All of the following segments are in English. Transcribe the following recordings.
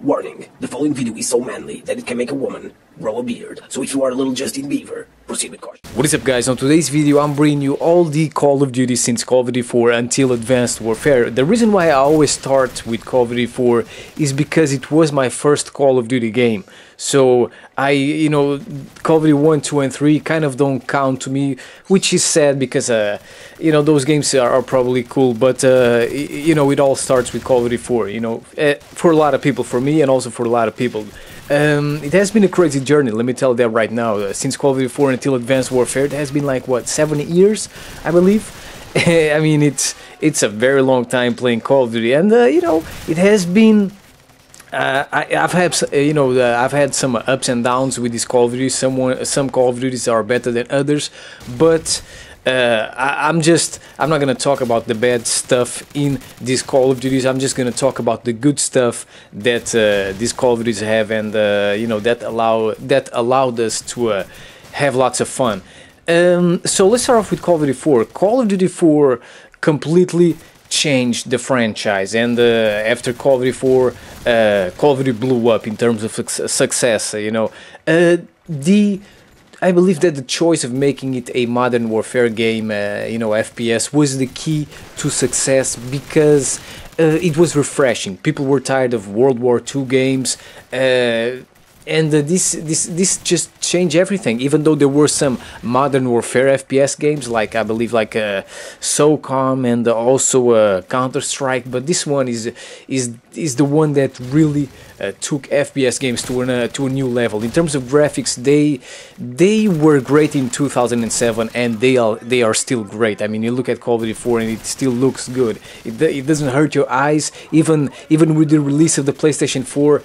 Warning, the following video is so manly that it can make a woman grow a beard. So if you are a little Justin Bieber, proceed with caution. What is up, guys? On today's video I'm bringing you all the Call of Duty since Call of Duty 4 until Advanced Warfare. The reason why I always start with Call of Duty 4 is because it was my first Call of Duty game. So Call of Duty 1, 2 and 3 kind of don't count to me, which is sad because those games are probably cool, but it all starts with Call of Duty 4, for a lot of people, for me and also for a lot of people. It has been a crazy journey, let me tell you that right now. Since Call of Duty 4 until Advanced Warfare, it has been like, what, 7 years, I believe? I mean, it's a very long time playing Call of Duty, and it has been... I've had some ups and downs with this Call of Duty. Some Call of Duties are better than others, but I'm not gonna talk about the bad stuff in these Call of Duties. I'm just gonna talk about the good stuff that these Call of Duties have, and that allowed us to have lots of fun. So let's start off with Call of Duty 4. Call of Duty 4 completely changed the franchise, and after Call of Duty 4, Call of Duty blew up in terms of success. I believe that the choice of making it a modern warfare game, FPS, was the key to success because it was refreshing. People were tired of World War II games. And this just changed everything. Even though there were some modern warfare FPS games, like I believe SOCOM and also Counter-Strike, but this one is the one that really took FPS games to a new level. In terms of graphics, they were great in 2007, and they are still great. I mean, you look at Call of Duty 4 and it still looks good. It doesn't hurt your eyes, even with the release of the PlayStation 4.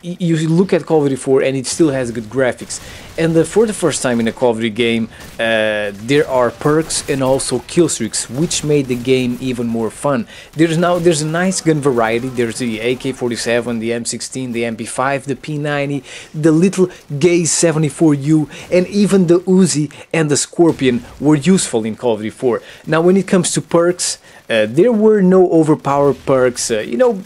You look at Call of Duty 4 and it still has good graphics, and for the first time in a Call of Duty game there are perks and also killstreaks, which made the game even more fun. There's a nice gun variety. There's the AK-47, the M16, the MP5, the P90, the little Gaze 74U, and even the Uzi and the Scorpion were useful in Call of Duty 4. Now when it comes to perks, there were no overpowered perks,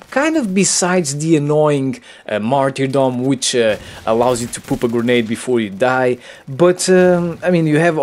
kind of besides the annoying martyrdom, which allows you to poop a grenade before you die. But I mean, you have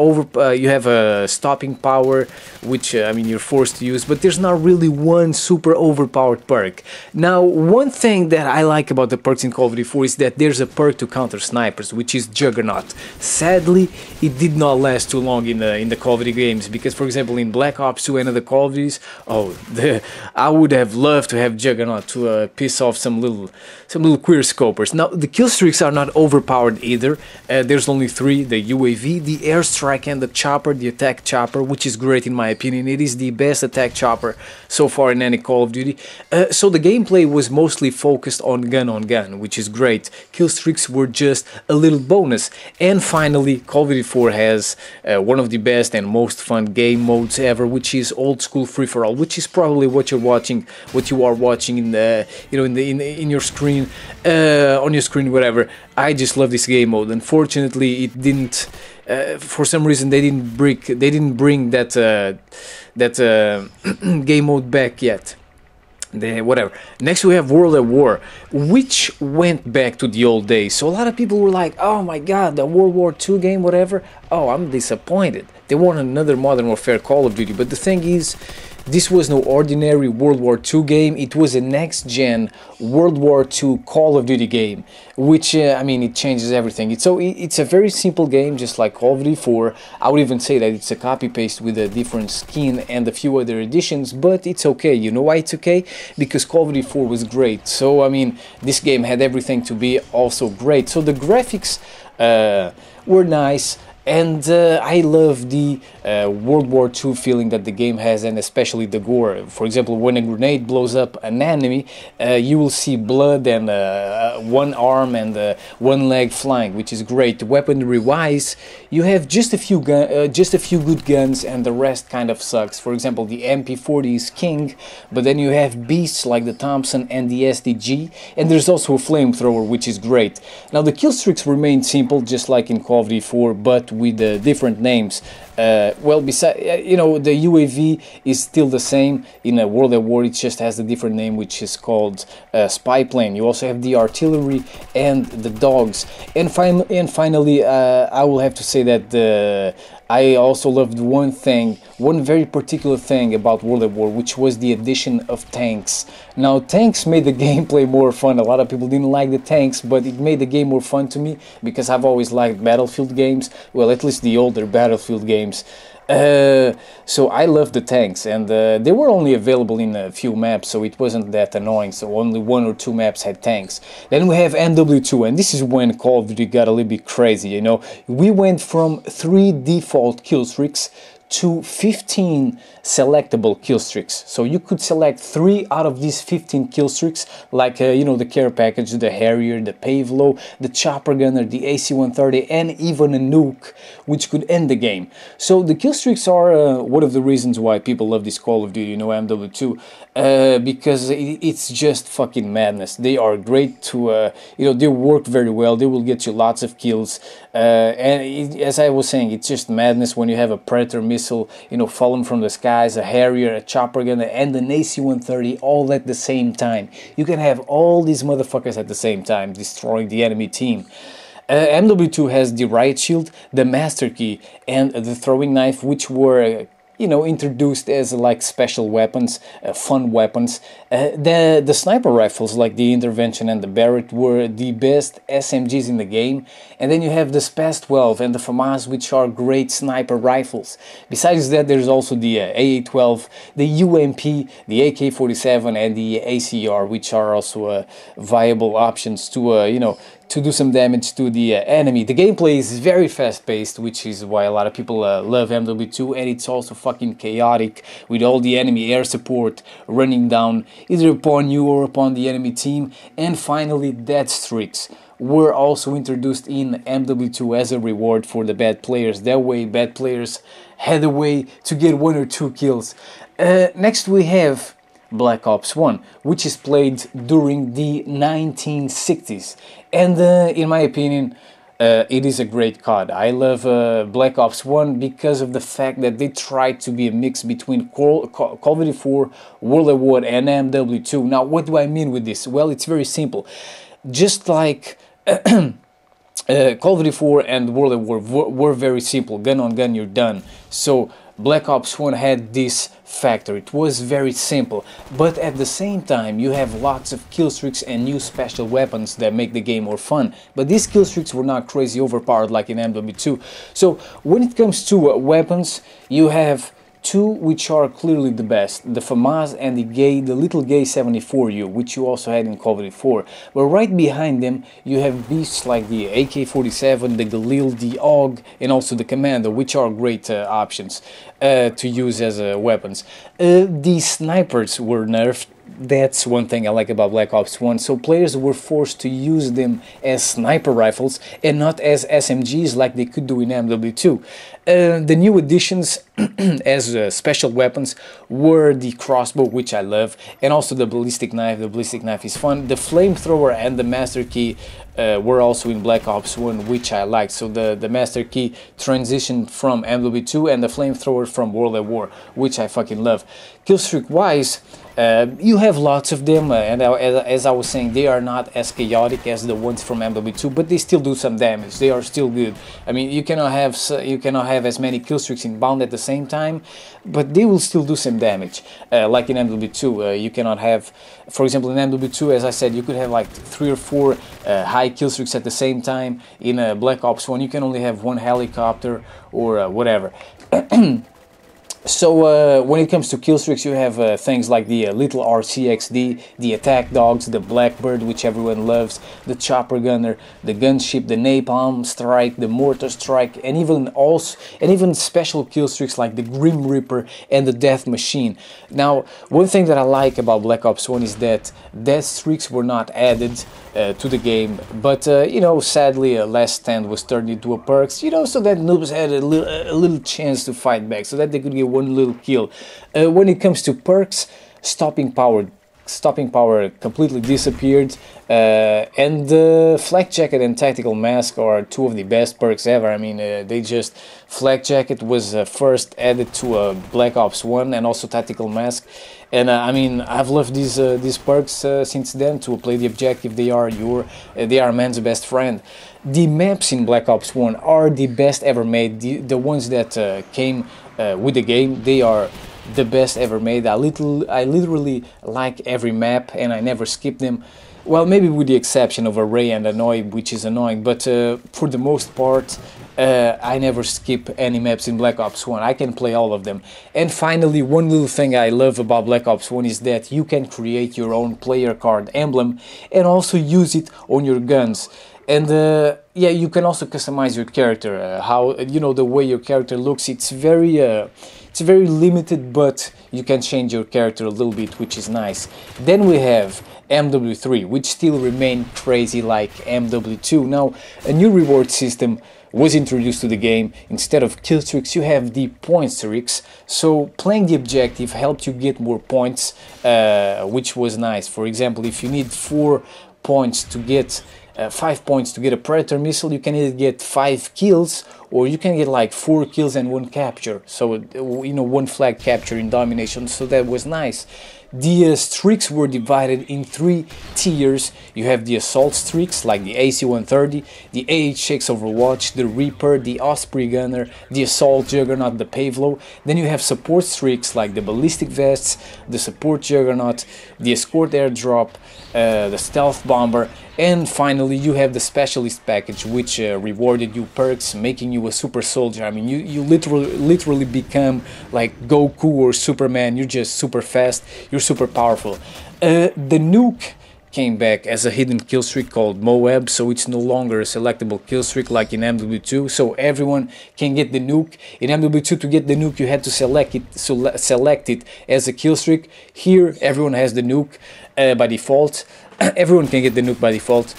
a stopping power, which you're forced to use, but there's not really one super overpowered perk. Now, one thing that I like about the perks in Call of Duty 4 is that there's a perk to counter snipers, which is Juggernaut. Sadly, it did not last too long in the Call of Duty games, because, for example, in Black Ops 2 and other Call of Duties, I would have loved to have Juggernaut to piss off some little queer scopers. Now, the killstreaks are not overpowered either. There's only 3: the UAV, the airstrike, and the chopper, the attack chopper, which is great in my opinion. It is the best attack chopper so far in any Call of Duty. So the gameplay was mostly focused on gun, which is great. Killstreaks were just a little bonus. And finally, Call of Duty 4 has one of the best and most fun game modes ever, which is old school free-for-all, which is probably what you are watching in your screen, on your screen, whatever. I just love this game mode. Unfortunately, it didn't. For some reason, they didn't bring that game mode back yet. Whatever. Next we have World at War, which went back to the old days. So a lot of people were like, "Oh my God, the World War II game, whatever." Oh, I'm disappointed. They want another Modern Warfare Call of Duty, but the thing is, this was no ordinary World War II game. It was a next-gen World War II Call of Duty game, which, it changes everything. It's a very simple game, just like Call of Duty 4. I would even say that it's a copy-paste with a different skin and a few other additions, but it's okay. You know why it's okay? Because Call of Duty 4 was great. So, this game had everything to be also great. So the graphics were nice. And I love the World War II feeling that the game has, and especially the gore. For example, when a grenade blows up an enemy, you will see blood and one arm and one leg flying, which is great. Weaponry-wise, you have just a few good guns, and the rest kind of sucks. For example, the MP40 is king, but then you have beasts like the Thompson and the SDG, and there's also a flamethrower, which is great. Now, the killstreaks remain simple, just like in Call of Duty 4, but with different names. Well, besides, you know, the UAV is still the same in a World at War. It just has a different name, which is called spy plane. You also have the artillery and the dogs. And finally, I will have to say that I also loved one very particular thing about World at War, which was the addition of tanks. Now, tanks made the gameplay more fun. A lot of people didn't like the tanks, but it made the game more fun to me because I've always liked Battlefield games. Well, at least the older Battlefield games. So I love the tanks, and they were only available in a few maps, so it wasn't that annoying. So only 1 or 2 maps had tanks. Then we have MW2, and this is when Call of Duty got a little bit crazy. You know, we went from 3 default killstreaks to 15 selectable killstreaks. So you could select 3 out of these 15 killstreaks, like you know, the care package, the Harrier, the Pavlo, the chopper gunner, the AC-130, and even a nuke, which could end the game. So the killstreaks are one of the reasons why people love this Call of Duty, you know, MW2, because it's just fucking madness. They are great to, you know, they work very well. They will get you lots of kills, as I was saying, it's just madness when you have a Predator missile, you know, falling from the skies, a Harrier, a chopper gunner, and an AC-130 all at the same time. You can have all these motherfuckers at the same time destroying the enemy team. MW2 has the riot shield, the master key, and the throwing knife, which were you know, introduced as like special weapons, fun weapons. The sniper rifles like the Intervention and the Barrett were the best SMGs in the game. And then you have the SPAS 12 and the FAMAS, which are great sniper rifles. Besides that, there's also the AA-12, the UMP, the AK-47 and the ACR, which are also viable options to, you know, to do some damage to the enemy. The gameplay is very fast-paced, which is why a lot of people love MW2, and it's also fucking chaotic, with all the enemy air support running down either upon you or upon the enemy team. And finally, death streaks were also introduced in MW2 as a reward for the bad players. That way, bad players had a way to get 1 or 2 kills. Next we have Black Ops 1, which is played during the 1960s, and in my opinion it is a great COD. I love Black Ops 1 because of the fact that they tried to be a mix between Call of Duty 4, World at War and MW2. Now, what do I mean with this? Well, it's very simple. Just like Call of Duty 4 and World at War were very simple, gun on gun, you're done. So Black Ops 1 had this factor. It was very simple, but at the same time you have lots of killstreaks and new special weapons that make the game more fun. But these killstreaks were not crazy overpowered like in MW2. So when it comes to weapons, you have 2 which are clearly the best, the FAMAS and the little gay 74U, which you also had in Call of Duty 4. But right behind them you have beasts like the AK-47, the Galil, the AUG, and also the Commando, which are great options to use as weapons. The snipers were nerfed. That's one thing I like about Black Ops 1. So players were forced to use them as sniper rifles and not as SMGs like they could do in MW2. The new additions as special weapons were the crossbow, which I love, and also the ballistic knife. The ballistic knife is fun. The flamethrower and the master key were also in Black Ops 1, which I liked. So the master key transitioned from MW2 and the flamethrower from World at War, which I fucking love. Killstreak wise, you have lots of them, and as I was saying, they are not as chaotic as the ones from MW2, but they still do some damage. They are still good. I mean, you cannot have as many killstreaks inbound at the same time, but they will still do some damage. Like in MW2, you cannot have, for example, in MW2, as I said, you could have like 3 or 4 high killstreaks at the same time. In Black Ops 1, you can only have 1 helicopter or whatever. So when it comes to killstreaks, you have things like the little RCXD, the attack dogs, the Blackbird, which everyone loves, the chopper gunner, the gunship, the napalm strike, the mortar strike, and even special killstreaks like the Grim Reaper and the Death Machine. Now, one thing that I like about Black Ops 1 is that death streaks were not added to the game, but you know, sadly, Last Stand was turned into a perks, you know, so that noobs had a little chance to fight back, so that they could get 1 little kill. When it comes to perks, stopping power stopping power completely disappeared, and Flak Jacket and Tactical Mask are two of the best perks ever. I mean, they just Flak Jacket was first added to Black Ops 1, and also Tactical Mask, and I mean, I've loved these perks since then. To play the objective, they are man's best friend. The maps in Black Ops 1 are the best ever made. The ones that came with the game, they are the best ever made. I literally like every map, and I never skip them. Well, maybe with the exception of Array and Annoy, which is annoying, but for the most part, I never skip any maps in Black Ops 1. I can play all of them. And finally, one little thing I love about Black Ops 1 is that you can create your own player card emblem and also use it on your guns. And yeah, you can also customize your character. How, you know, the way your character looks, it's very limited, but you can change your character a little bit, which is nice. Then we have MW3, which still remain crazy like MW2. Now, a new reward system was introduced to the game. Instead of Killstreaks, you have the point streaks. So playing the objective helped you get more points, which was nice. For example, if you need 4 points to get 5 points to get a Predator missile, you can either get 5 kills or you can get like 4 kills and 1 capture. So, you know, 1 flag capture in domination, so that was nice. The streaks were divided in 3 tiers. You have the assault streaks like the AC-130, the AH-6 Overwatch, the Reaper, the Osprey Gunner, the Assault Juggernaut, the Pavlo. Then you have support streaks like the Ballistic Vests, the Support Juggernaut, the Escort Airdrop, the Stealth Bomber, and finally you have the Specialist package, which rewarded you perks, making you a super soldier. I mean, you literally become like Goku or Superman. You're just super fast, you're super powerful. The nuke came back as a hidden killstreak called MW2, so it's no longer a selectable killstreak like in MW2, so everyone can get the nuke. In MW2, to get the nuke, you had to select it as a killstreak. Here, everyone has the nuke by default. Everyone can get the nuke by default.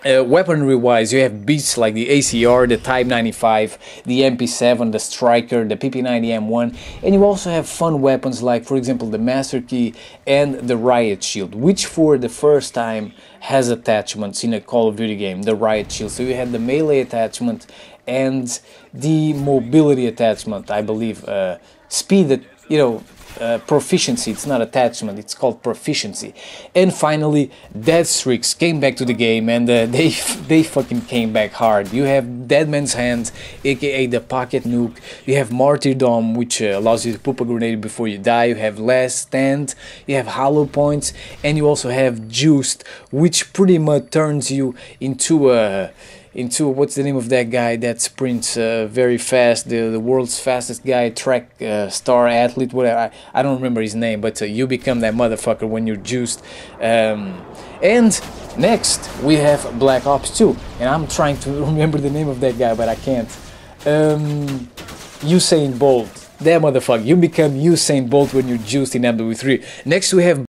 Weaponry wise, you have beasts like the ACR, the Type 95, the MP7, the Striker, the PP90M1, and you also have fun weapons like, for example, the Master Key and the Riot Shield, which for the first time has attachments in a Call of Duty game, the Riot Shield. So you have the melee attachment and the mobility attachment, I believe, speed, you know, proficiency. It's not attachment, it's called proficiency. And finally, Dead Streaks came back to the game, and they fucking came back hard. You have Dead Man's Hand, aka the pocket nuke. You have Martyrdom, which allows you to poop a grenade before you die. You have Last Stand, you have Hollow Points, and you also have Juiced, which pretty much turns you into what's the name of that guy that sprints very fast, the world's fastest guy, track star athlete, whatever. I don't remember his name, but you become that motherfucker when you're juiced. And next we have Black Ops 2, and I'm trying to remember the name of that guy, but I can't. Usain Bolt, that motherfucker. You become Usain Bolt when you're juiced in MW3. Next we have